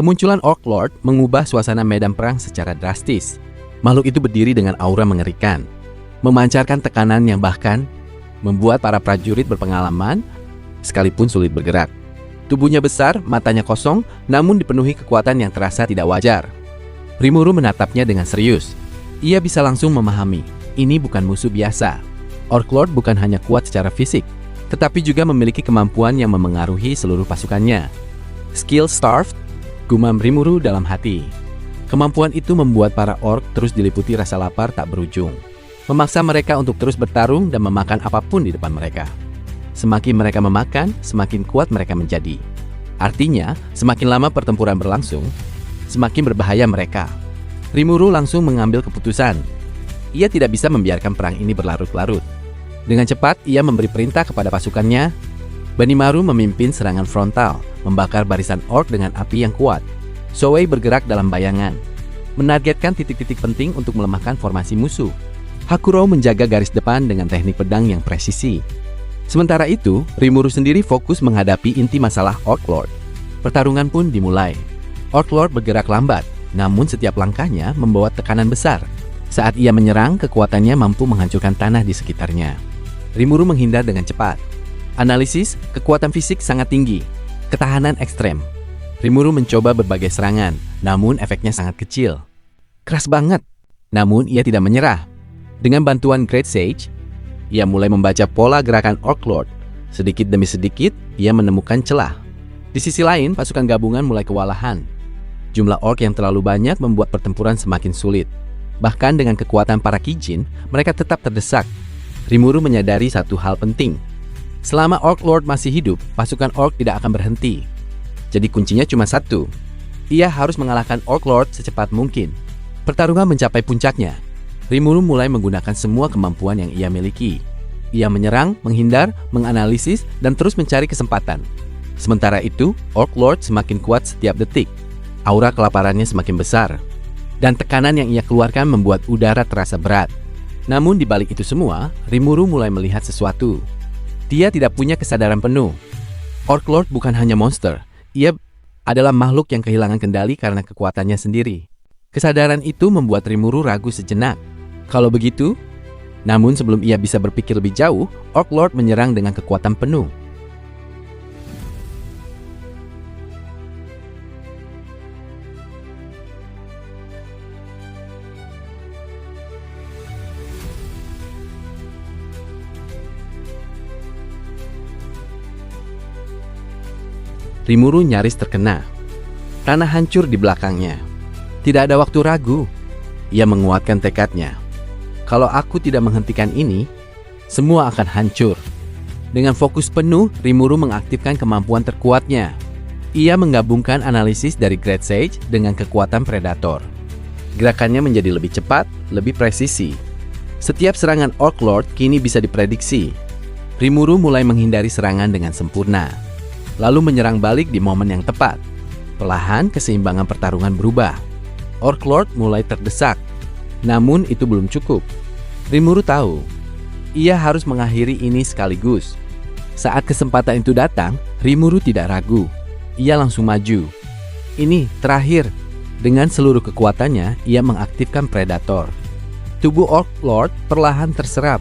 Kemunculan Orc Lord mengubah suasana medan perang secara drastis. Makhluk itu berdiri dengan aura mengerikan, memancarkan tekanan yang bahkan membuat para prajurit berpengalaman sekalipun sulit bergerak. Tubuhnya besar, matanya kosong, namun dipenuhi kekuatan yang terasa tidak wajar. Rimuru menatapnya dengan serius. Ia bisa langsung memahami, ini bukan musuh biasa. Orc Lord bukan hanya kuat secara fisik, tetapi juga memiliki kemampuan yang memengaruhi seluruh pasukannya. Skill Starved, gumam Rimuru dalam hati. Kemampuan itu membuat para orc terus diliputi rasa lapar tak berujung, memaksa mereka untuk terus bertarung dan memakan apapun di depan mereka. Semakin mereka memakan, semakin kuat mereka menjadi. Artinya, semakin lama pertempuran berlangsung, semakin berbahaya mereka. Rimuru langsung mengambil keputusan. Ia tidak bisa membiarkan perang ini berlarut-larut. Dengan cepat, ia memberi perintah kepada pasukannya. Banimaru memimpin serangan frontal, membakar barisan orc dengan api yang kuat. Showei bergerak dalam bayangan, menargetkan titik-titik penting untuk melemahkan formasi musuh. Hakuro menjaga garis depan dengan teknik pedang yang presisi. Sementara itu, Rimuru sendiri fokus menghadapi inti masalah Orc Lord. Pertarungan pun dimulai. Orc Lord bergerak lambat, namun setiap langkahnya membawa tekanan besar. Saat ia menyerang, kekuatannya mampu menghancurkan tanah di sekitarnya. Rimuru menghindar dengan cepat. Analisis, kekuatan fisik sangat tinggi, ketahanan ekstrem. Rimuru mencoba berbagai serangan, namun efeknya sangat kecil. Keras banget, namun ia tidak menyerah. Dengan bantuan Great Sage, ia mulai membaca pola gerakan Orc Lord. Sedikit demi sedikit, ia menemukan celah. Di sisi lain, pasukan gabungan mulai kewalahan. Jumlah orc yang terlalu banyak membuat pertempuran semakin sulit. Bahkan dengan kekuatan para Kijin, mereka tetap terdesak. Rimuru menyadari satu hal penting. Selama Orc Lord masih hidup, pasukan orc tidak akan berhenti. Jadi kuncinya cuma satu. Ia harus mengalahkan Orc Lord secepat mungkin. Pertarungan mencapai puncaknya. Rimuru mulai menggunakan semua kemampuan yang ia miliki. Ia menyerang, menghindar, menganalisis, dan terus mencari kesempatan. Sementara itu, Orc Lord semakin kuat setiap detik. Aura kelaparannya semakin besar. Dan tekanan yang ia keluarkan membuat udara terasa berat. Namun di balik itu semua, Rimuru mulai melihat sesuatu. Dia tidak punya kesadaran penuh. Orc Lord bukan hanya monster. Ia adalah makhluk yang kehilangan kendali karena kekuatannya sendiri. Kesadaran itu membuat Rimuru ragu sejenak. Kalau begitu, namun sebelum ia bisa berpikir lebih jauh, Orc Lord menyerang dengan kekuatan penuh. Rimuru nyaris terkena. Tanah hancur di belakangnya. Tidak ada waktu ragu. Ia menguatkan tekadnya. Kalau aku tidak menghentikan ini, semua akan hancur. Dengan fokus penuh, Rimuru mengaktifkan kemampuan terkuatnya. Ia menggabungkan analisis dari Great Sage dengan kekuatan Predator. Gerakannya menjadi lebih cepat, lebih presisi. Setiap serangan Orc Lord kini bisa diprediksi. Rimuru mulai menghindari serangan dengan sempurna, lalu menyerang balik di momen yang tepat. Perlahan keseimbangan pertarungan berubah. Orc Lord mulai terdesak. Namun itu belum cukup. Rimuru tahu, ia harus mengakhiri ini sekaligus. Saat kesempatan itu datang, Rimuru tidak ragu. Ia langsung maju. Ini terakhir. Dengan seluruh kekuatannya, ia mengaktifkan Predator. Tubuh Orc Lord perlahan terserap.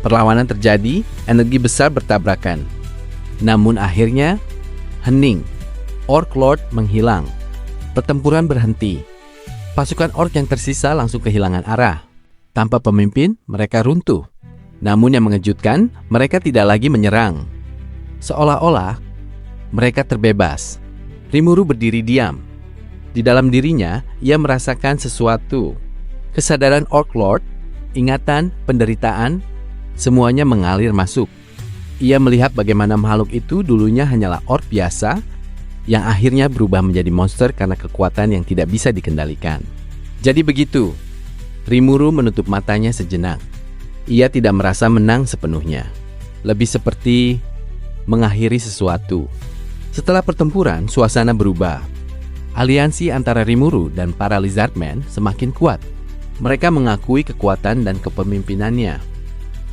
Perlawanan terjadi, energi besar bertabrakan. Namun akhirnya, hening. Orc Lord menghilang. Pertempuran berhenti. Pasukan orc yang tersisa langsung kehilangan arah. Tanpa pemimpin, mereka runtuh. Namun yang mengejutkan, mereka tidak lagi menyerang. Seolah-olah, mereka terbebas. Rimuru berdiri diam. Di dalam dirinya, ia merasakan sesuatu. Kesadaran Orc Lord, ingatan, penderitaan, semuanya mengalir masuk. Ia melihat bagaimana makhluk itu dulunya hanyalah orc biasa yang akhirnya berubah menjadi monster karena kekuatan yang tidak bisa dikendalikan. Jadi begitu, Rimuru menutup matanya sejenak. Ia tidak merasa menang sepenuhnya. Lebih seperti mengakhiri sesuatu. Setelah pertempuran, suasana berubah. Aliansi antara Rimuru dan para Lizardmen semakin kuat. Mereka mengakui kekuatan dan kepemimpinannya.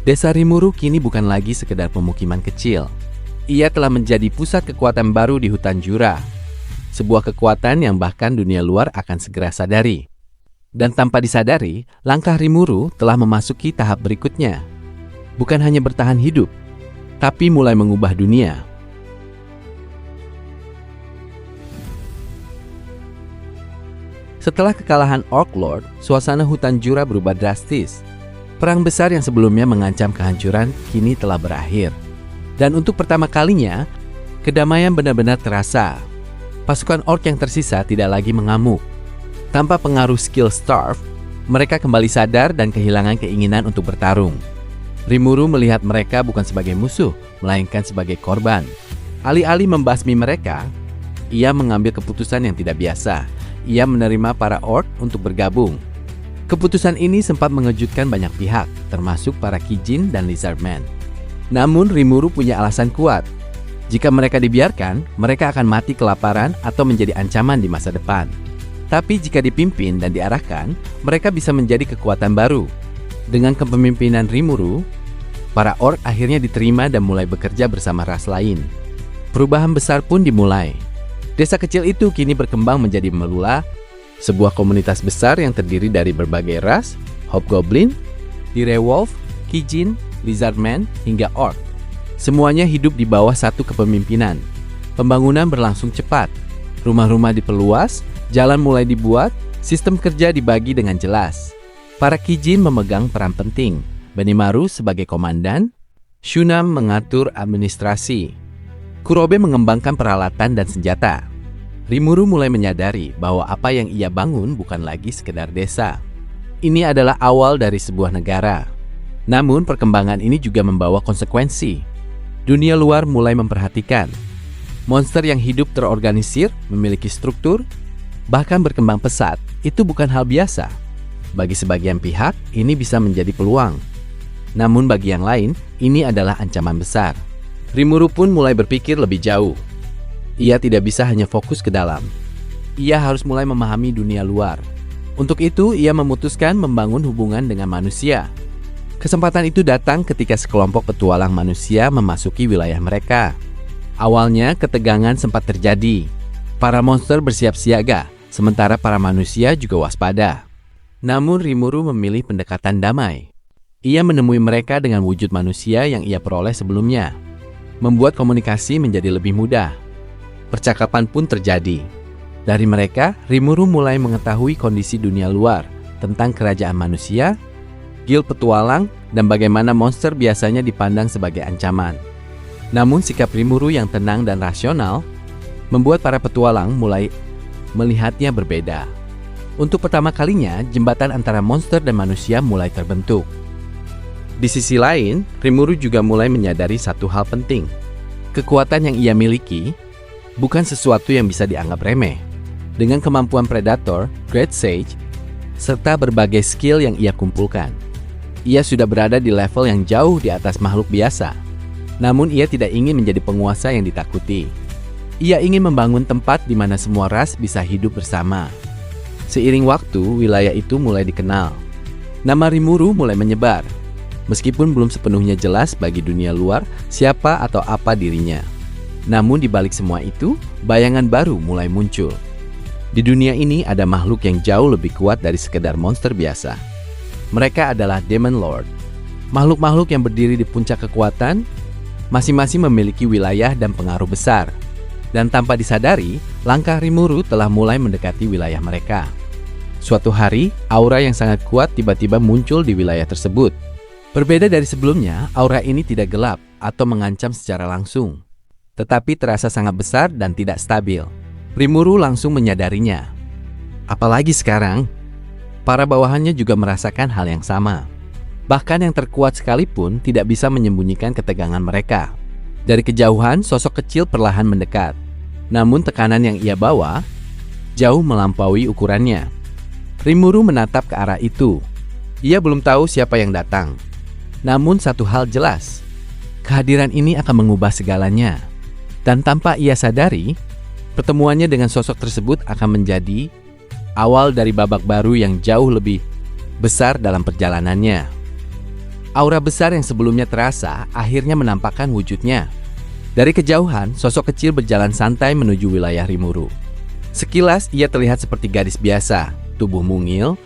Desa Rimuru kini bukan lagi sekedar pemukiman kecil. Ia telah menjadi pusat kekuatan baru di hutan Jura. sebuah kekuatan yang bahkan dunia luar akan segera sadari. Dan tanpa disadari, langkah Rimuru telah memasuki tahap berikutnya. Bukan hanya bertahan hidup, tapi mulai mengubah dunia. Setelah kekalahan Orc Lord, suasana hutan Jura berubah drastis. Perang besar yang sebelumnya mengancam kehancuran kini telah berakhir. Dan untuk pertama kalinya, kedamaian benar-benar terasa. Pasukan Orc yang tersisa tidak lagi mengamuk. Tanpa pengaruh skill Starve, mereka kembali sadar dan kehilangan keinginan untuk bertarung. Rimuru melihat mereka bukan sebagai musuh, melainkan sebagai korban. Alih-alih membasmi mereka, ia mengambil keputusan yang tidak biasa. Ia menerima para Orc untuk bergabung. Keputusan ini sempat mengejutkan banyak pihak, termasuk para Kijin dan Lizardmen. Namun Rimuru punya alasan kuat. Jika mereka dibiarkan, mereka akan mati kelaparan atau menjadi ancaman di masa depan. Tapi jika dipimpin dan diarahkan, mereka bisa menjadi kekuatan baru. Dengan kepemimpinan Rimuru, para Orc akhirnya diterima dan mulai bekerja bersama ras lain. Perubahan besar pun dimulai. Desa kecil itu kini berkembang menjadi Melula, sebuah komunitas besar yang terdiri dari berbagai ras, Hobgoblin, Direwolf, Kijin, Lizardmen, hingga Orc. Semuanya hidup di bawah satu kepemimpinan. Pembangunan berlangsung cepat, rumah-rumah diperluas, jalan mulai dibuat, sistem kerja dibagi dengan jelas. Para Kijin memegang peran penting, Benimaru sebagai komandan, Shunam mengatur administrasi, Kurobe mengembangkan peralatan dan senjata. Rimuru mulai menyadari bahwa apa yang ia bangun bukan lagi sekedar desa. Ini adalah awal dari sebuah negara. Namun perkembangan ini juga membawa konsekuensi. Dunia luar mulai memperhatikan. Monster yang hidup terorganisir, memiliki struktur, bahkan berkembang pesat, itu bukan hal biasa. Bagi sebagian pihak, ini bisa menjadi peluang. Namun bagi yang lain, ini adalah ancaman besar. Rimuru pun mulai berpikir lebih jauh. Ia tidak bisa hanya fokus ke dalam. Ia harus mulai memahami dunia luar. Untuk itu, ia memutuskan membangun hubungan dengan manusia. Kesempatan itu datang ketika sekelompok petualang manusia memasuki wilayah mereka. Awalnya, ketegangan sempat terjadi. Para monster bersiap siaga, sementara para manusia juga waspada. Namun Rimuru memilih pendekatan damai. Ia menemui mereka dengan wujud manusia yang ia peroleh sebelumnya, membuat komunikasi menjadi lebih mudah. Percakapan pun terjadi. Dari mereka, Rimuru mulai mengetahui kondisi dunia luar, tentang kerajaan manusia, guild petualang, dan bagaimana monster biasanya dipandang sebagai ancaman. Namun sikap Rimuru yang tenang dan rasional membuat para petualang mulai melihatnya berbeda. Untuk pertama kalinya, jembatan antara monster dan manusia mulai terbentuk. Di sisi lain, Rimuru juga mulai menyadari satu hal penting. Kekuatan yang ia miliki bukan sesuatu yang bisa dianggap remeh. Dengan kemampuan Predator, Great Sage, serta berbagai skill yang ia kumpulkan, ia sudah berada di level yang jauh di atas makhluk biasa. Namun ia tidak ingin menjadi penguasa yang ditakuti. Ia ingin membangun tempat di mana semua ras bisa hidup bersama. Seiring waktu, wilayah itu mulai dikenal. Nama Rimuru mulai menyebar. Meskipun belum sepenuhnya jelas bagi dunia luar siapa atau apa dirinya. Namun di balik semua itu, bayangan baru mulai muncul. Di dunia ini ada makhluk yang jauh lebih kuat dari sekedar monster biasa. Mereka adalah Demon Lord. Makhluk-makhluk yang berdiri di puncak kekuatan, masing-masing memiliki wilayah dan pengaruh besar. Dan tanpa disadari, langkah Rimuru telah mulai mendekati wilayah mereka. Suatu hari, aura yang sangat kuat tiba-tiba muncul di wilayah tersebut. Berbeda dari sebelumnya, aura ini tidak gelap atau mengancam secara langsung, tetapi terasa sangat besar dan tidak stabil. Rimuru langsung menyadarinya. Apalagi sekarang, para bawahannya juga merasakan hal yang sama. Bahkan yang terkuat sekalipun tidak bisa menyembunyikan ketegangan mereka. Dari kejauhan, sosok kecil perlahan mendekat. Namun tekanan yang ia bawa jauh melampaui ukurannya. Rimuru menatap ke arah itu. Ia belum tahu siapa yang datang. Namun satu hal jelas, kehadiran ini akan mengubah segalanya. Dan tanpa ia sadari, pertemuannya dengan sosok tersebut akan menjadi awal dari babak baru yang jauh lebih besar dalam perjalanannya. Aura besar yang sebelumnya terasa akhirnya menampakkan wujudnya. Dari kejauhan, sosok kecil berjalan santai menuju wilayah Rimuru. Sekilas ia terlihat seperti gadis biasa, tubuh mungil,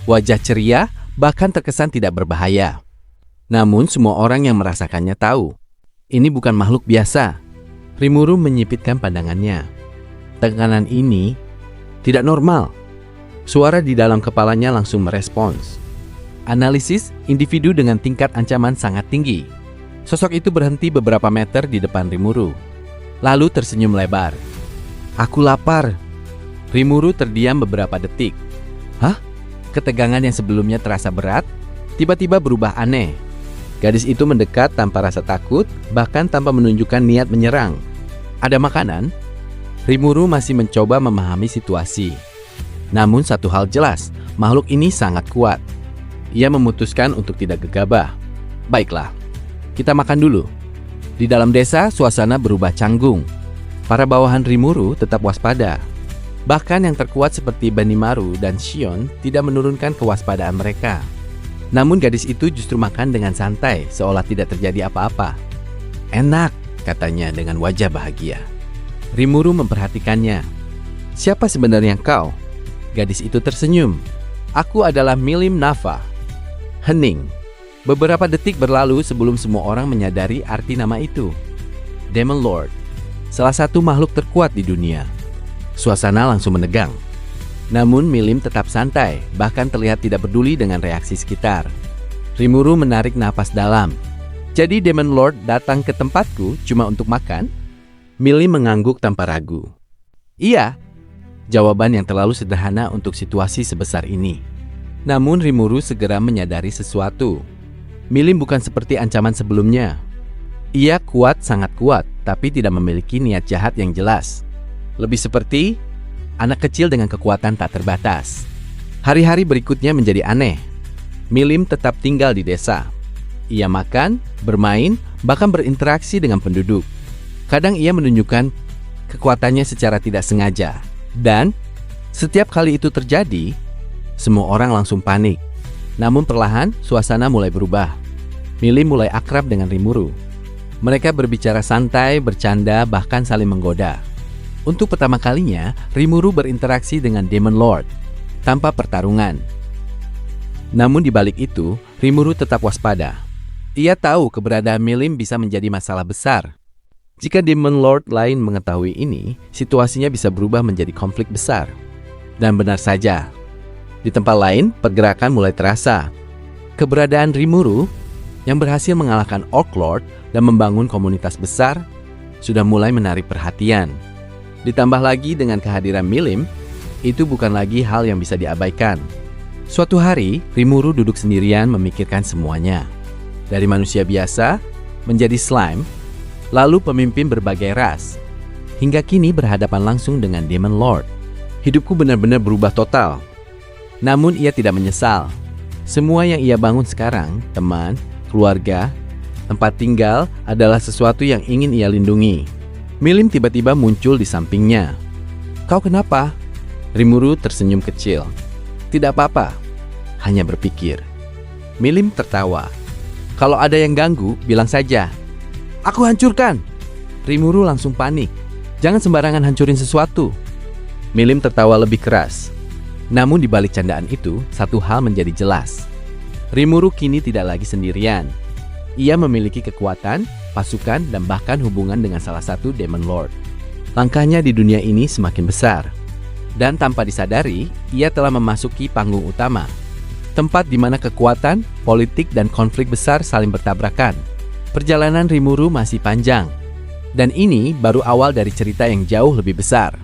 wajah ceria, bahkan terkesan tidak berbahaya. Namun semua orang yang merasakannya tahu, ini bukan makhluk biasa. Rimuru menyipitkan pandangannya. Tekanan ini tidak normal. Suara di dalam kepalanya langsung merespons. Analisis individu dengan tingkat ancaman sangat tinggi. Sosok itu berhenti beberapa meter di depan Rimuru, lalu tersenyum lebar. "Aku lapar." Rimuru terdiam beberapa detik. Hah? Ketegangan yang sebelumnya terasa berat, tiba-tiba berubah aneh. Gadis itu mendekat tanpa rasa takut, bahkan tanpa menunjukkan niat menyerang. Ada makanan? Rimuru masih mencoba memahami situasi. Namun satu hal jelas, makhluk ini sangat kuat. Ia memutuskan untuk tidak gegabah. Baiklah, kita makan dulu. Di dalam desa, suasana berubah canggung. Para bawahan Rimuru tetap waspada. Bahkan yang terkuat seperti Benimaru dan Shion tidak menurunkan kewaspadaan mereka. Namun gadis itu justru makan dengan santai, seolah tidak terjadi apa-apa. "Enak," katanya dengan wajah bahagia. Rimuru memperhatikannya. "Siapa sebenarnya kau?" Gadis itu tersenyum. "Aku adalah Milim Nafa." Hening. Beberapa detik berlalu sebelum semua orang menyadari arti nama itu. Demon Lord, salah satu makhluk terkuat di dunia. Suasana langsung menegang. Namun Milim tetap santai, bahkan terlihat tidak peduli dengan reaksi sekitar. Rimuru menarik napas dalam. "Jadi Demon Lord datang ke tempatku cuma untuk makan?" Milim mengangguk tanpa ragu. "Iya." Jawaban yang terlalu sederhana untuk situasi sebesar ini. Namun Rimuru segera menyadari sesuatu. Milim bukan seperti ancaman sebelumnya. Ia kuat, sangat kuat, tapi tidak memiliki niat jahat yang jelas. Lebih seperti anak kecil dengan kekuatan tak terbatas. Hari-hari berikutnya menjadi aneh. Milim tetap tinggal di desa. Ia makan, bermain, bahkan berinteraksi dengan penduduk. Kadang ia menunjukkan kekuatannya secara tidak sengaja. Dan setiap kali itu terjadi, semua orang langsung panik. Namun perlahan suasana mulai berubah. Milim mulai akrab dengan Rimuru. Mereka berbicara santai, bercanda, bahkan saling menggoda. Untuk pertama kalinya, Rimuru berinteraksi dengan Demon Lord tanpa pertarungan. Namun di balik itu, Rimuru tetap waspada. Ia tahu keberadaan Milim bisa menjadi masalah besar. Jika Demon Lord lain mengetahui ini, situasinya bisa berubah menjadi konflik besar. Dan benar saja, di tempat lain pergerakan mulai terasa. Keberadaan Rimuru yang berhasil mengalahkan Orc Lord dan membangun komunitas besar sudah mulai menarik perhatian. Ditambah lagi dengan kehadiran Milim, itu bukan lagi hal yang bisa diabaikan. Suatu hari, Rimuru duduk sendirian memikirkan semuanya. Dari manusia biasa, menjadi slime, lalu pemimpin berbagai ras, hingga kini berhadapan langsung dengan Demon Lord. Hidupku benar-benar berubah total. Namun ia tidak menyesal. Semua yang ia bangun sekarang, teman, keluarga, tempat tinggal, adalah sesuatu yang ingin ia lindungi. Milim tiba-tiba muncul di sampingnya. "Kau kenapa?" Rimuru tersenyum kecil. "Tidak apa-apa, hanya berpikir." Milim tertawa. "Kalau ada yang ganggu, bilang saja. Aku hancurkan." Rimuru langsung panik. "Jangan sembarangan hancurin sesuatu." Milim tertawa lebih keras. Namun di balik candaan itu, satu hal menjadi jelas. Rimuru kini tidak lagi sendirian. Ia memiliki kekuatan, pasukan, dan bahkan hubungan dengan salah satu Demon Lord. Langkahnya di dunia ini semakin besar. Dan tanpa disadari, ia telah memasuki panggung utama. Tempat di mana kekuatan, politik, dan konflik besar saling bertabrakan. Perjalanan Rimuru masih panjang. Dan ini baru awal dari cerita yang jauh lebih besar.